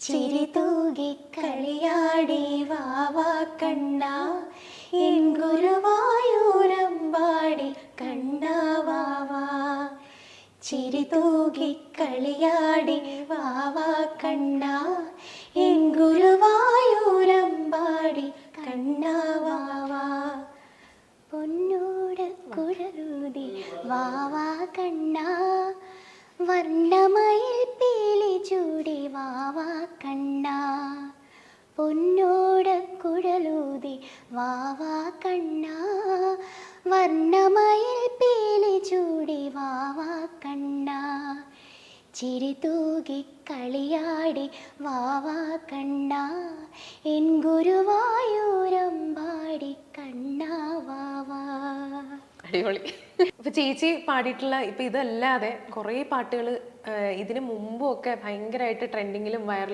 ചിരി തൂകി കളിയാടി വാവാ കണ്ണ എൻ ഗുരുവായൂരമ്പാടി കണ്ണ വാവാ. ചിരി തൂകി കളിയാടി വാവാ കണ്ണ എൻ ഗുരുവായൂരമ്പാടി കണ്ണ വാവാ. പൊന്നോട് കുഴലൂതി വാവാ കണ്ണ വർണ്ണമയിൽ പീലി ചൂടി വാവാ കണ്ണ. പൊന്നോട് കുഴലൂതി വാവാ കണ്ണ വർണ്ണമയിൽ പീലി ചൂടി വാവാ കണ്ണ. ചിരി തൂകി കളിയാടി വാവാ കണ്ണ എൻ ഗുരുവായൂരമ്പാടി കണ്ണ വാവാ. അടിപൊളി. ഇപ്പൊ ചേച്ചി പാടിയിട്ടുള്ള ഇപ്പൊ ഇതല്ലാതെ കുറെ പാട്ടുകൾ ഇതിനു മുമ്പും ഒക്കെ ഭയങ്കരമായിട്ട് ട്രെൻഡിങ്ങിലും വൈറലും